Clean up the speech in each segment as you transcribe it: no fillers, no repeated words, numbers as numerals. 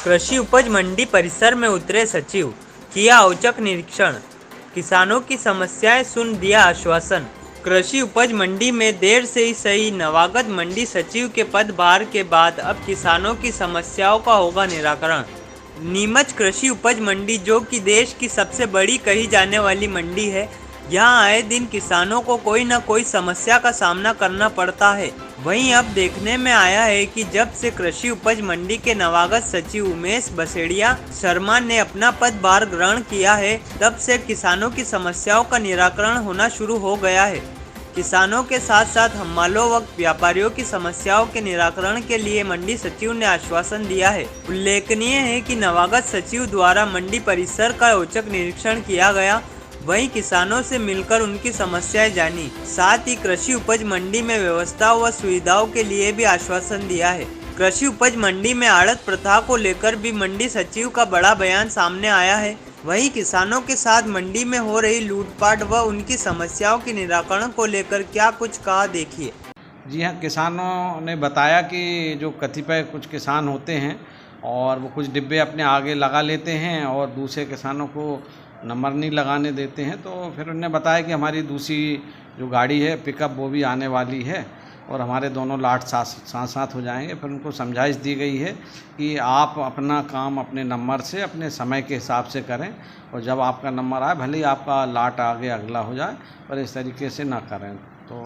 कृषि उपज मंडी परिसर में उतरे सचिव, किया औचक निरीक्षण, किसानों की समस्याएं सुन दिया आश्वासन। कृषि उपज मंडी में देर से ही सही, नवागत मंडी सचिव के पदभार के बाद अब किसानों की समस्याओं का होगा निराकरण। नीमच कृषि उपज मंडी, जो कि देश की सबसे बड़ी कही जाने वाली मंडी है, यहाँ आए दिन किसानों को कोई न कोई समस्या का सामना करना पड़ता है। वहीं अब देखने में आया है कि जब से कृषि उपज मंडी के नवागत सचिव उमेश बसेड़िया शर्मा ने अपना पदभार ग्रहण किया है, तब से किसानों की समस्याओं का निराकरण होना शुरू हो गया है। किसानों के साथ साथ हम्मालों व व्यापारियों की समस्याओं के निराकरण के लिए मंडी सचिव ने आश्वासन दिया है। उल्लेखनीय है कि नवागत सचिव द्वारा मंडी परिसर का औचक निरीक्षण किया गया, वहीं किसानों से मिलकर उनकी समस्याएं जानी, साथ ही कृषि उपज मंडी में व्यवस्थाओं व सुविधाओं के लिए भी आश्वासन दिया है। कृषि उपज मंडी में आड़त प्रथा को लेकर भी मंडी सचिव का बड़ा बयान सामने आया है। वहीं किसानों के साथ मंडी में हो रही लूटपाट व उनकी समस्याओं के निराकरण को लेकर क्या कुछ कहा, देखिए। जी हाँ, किसानों ने बताया कि जो कतिपय कुछ किसान होते हैं और वो कुछ डिब्बे अपने आगे लगा लेते हैं और दूसरे किसानों को नंबर नहीं लगाने देते हैं। तो फिर उन्होंने बताया कि हमारी दूसरी जो गाड़ी है पिकअप, वो भी आने वाली है और हमारे दोनों लाट साथ साथ हो जाएंगे। फिर उनको समझाइश दी गई है कि आप अपना काम अपने नंबर से, अपने समय के हिसाब से करें और जब आपका नंबर आए, भले ही आपका लाट आगे अगला हो जाए, पर इस तरीके से ना करें। तो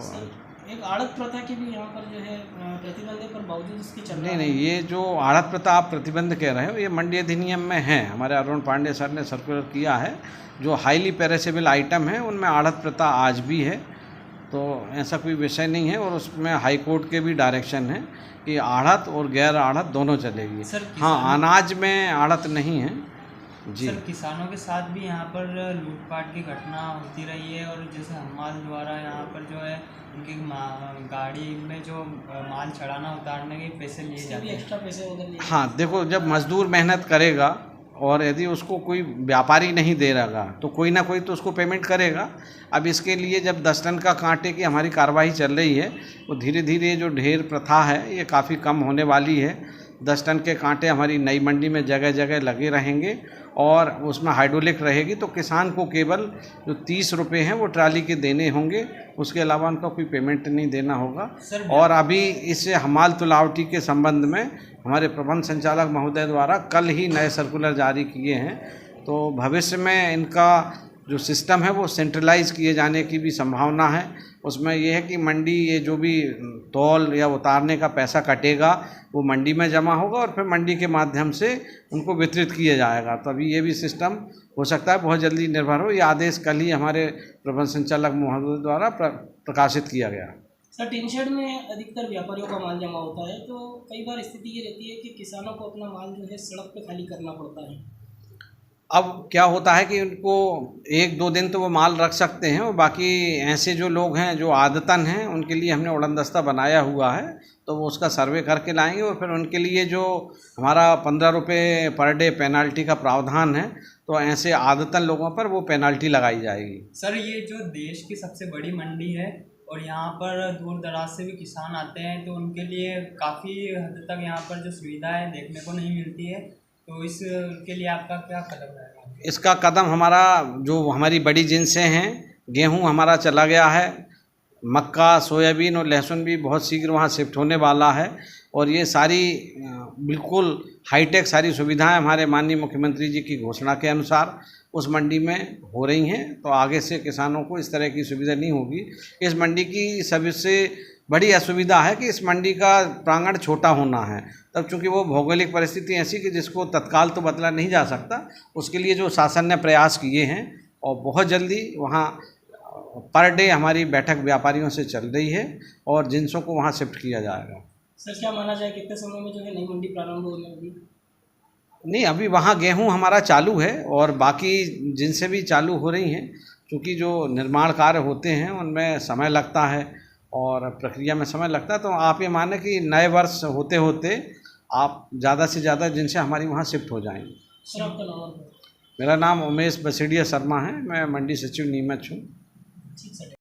एक आड़त प्रथा की भी यहाँ पर जो है प्रतिबंध है, पर बावजूद इसकी चल रहा है। नहीं, ये जो आड़त प्रथा आप प्रतिबंध कह रहे हो, ये मंडी अधिनियम में है। हमारे अरुण पांडे सर ने सर्कुलर किया है। जो हाईली पेरिशेबल आइटम है उनमें आड़त प्रथा आज भी है, तो ऐसा कोई विषय नहीं है। और उसमें हाई कोर्ट के भी डायरेक्शन है कि आड़त और गैर आड़त दोनों चलेगी। हाँ, अनाज में आड़त नहीं है जी। सर, किसानों के साथ भी यहाँ पर लूटपाट की घटना होती रही है और जैसे हमाल द्वारा यहाँ पर जो है उनकी गाड़ी में जो माल चढ़ाना उतारने के पैसे लिए जाते हैं, एक्स्ट्रा पैसे उधर लिए। हाँ, देखो, जब मजदूर मेहनत करेगा और यदि उसको कोई व्यापारी नहीं दे रहा तो कोई ना कोई तो उसको पेमेंट करेगा। अब इसके लिए जब 10 टन का कांटे की हमारी कार्रवाई चल रही है, वो धीरे धीरे जो ढेर प्रथा है ये काफ़ी कम होने वाली है। 10 टन के कांटे हमारी नई मंडी में जगह जगह लगे रहेंगे और उसमें हाइड्रोलिक रहेगी, तो किसान को केवल जो 30 रुपये हैं वो ट्राली के देने होंगे, उसके अलावा उनका कोई पेमेंट नहीं देना होगा। और अभी इस हमाल तुलावटी के संबंध में हमारे प्रबंध संचालक महोदय द्वारा कल ही नए सर्कुलर जारी किए हैं, तो भविष्य में इनका जो सिस्टम है वो सेंट्रलाइज किए जाने की भी संभावना है। उसमें यह है कि मंडी, ये जो भी तौल या उतारने का पैसा कटेगा वो मंडी में जमा होगा और फिर मंडी के माध्यम से उनको वितरित किया जाएगा। तो अभी ये भी सिस्टम हो सकता है बहुत जल्दी निर्भर हो। ये आदेश कल ही हमारे प्रबंध संचालक महोदय द्वारा प्रकाशित किया गया। सर, टीन शेड में अधिकतर व्यापारियों का माल जमा होता है, तो कई बार स्थिति ये रहती है कि किसानों को अपना माल जो है सड़क पे खाली करना पड़ता है। अब क्या होता है कि उनको 1-2 दिन तो वो माल रख सकते हैं और बाकी ऐसे जो लोग हैं जो आदतन हैं उनके लिए हमने उड़न दस्ता बनाया हुआ है, तो वो उसका सर्वे करके लाएंगे और फिर उनके लिए जो हमारा 15 रुपये पर डे पेनाल्टी का प्रावधान है, तो ऐसे आदतन लोगों पर वो पेनाल्टी लगाई जाएगी। सर, ये जो देश की सबसे बड़ी मंडी है और यहाँ पर दूर दराज से भी किसान आते हैं, तो उनके लिए काफ़ी हद तक यहाँ पर जो सुविधाएं देखने को नहीं मिलती है, तो इसके लिए आपका क्या कदम रहेगा? इसका कदम हमारा, जो हमारी बड़ी जिनसें हैं, गेहूं हमारा चला गया है, मक्का, सोयाबीन और लहसुन भी बहुत शीघ्र वहाँ शिफ्ट होने वाला है और ये सारी बिल्कुल हाईटेक सारी सुविधाएं हमारे माननीय मुख्यमंत्री जी की घोषणा के अनुसार उस मंडी में हो रही हैं। तो आगे से किसानों को इस तरह की सुविधा नहीं होगी। इस मंडी की सबसे बड़ी असुविधा है कि इस मंडी का प्रांगण छोटा होना है। तब चूँकि वो भौगोलिक परिस्थिति ऐसी कि जिसको तत्काल तो बदला नहीं जा सकता, उसके लिए जो शासन ने प्रयास किए हैं और बहुत जल्दी वहाँ पर डे हमारी बैठक व्यापारियों से चल रही है और जिनसों को वहाँ शिफ्ट किया जाएगा। सर, क्या माना जाए कितने समय में जो है नई मंडी प्रारंभ होने वाली? नहीं, अभी वहाँ गेहूं हमारा चालू है और बाकी जिनसे भी चालू हो रही हैं, क्योंकि जो निर्माण कार्य होते हैं उनमें समय लगता है और प्रक्रिया में समय लगता है। तो आप ये माने कि नए वर्ष होते होते आप ज़्यादा से ज़्यादा जिनसे हमारी वहाँ शिफ्ट हो जाएंगे। सर, आपका नाम? मेरा नाम उमेश बसेड़िया शर्मा है, मैं मंडी सचिव नीमच हूँ। ठीक सर।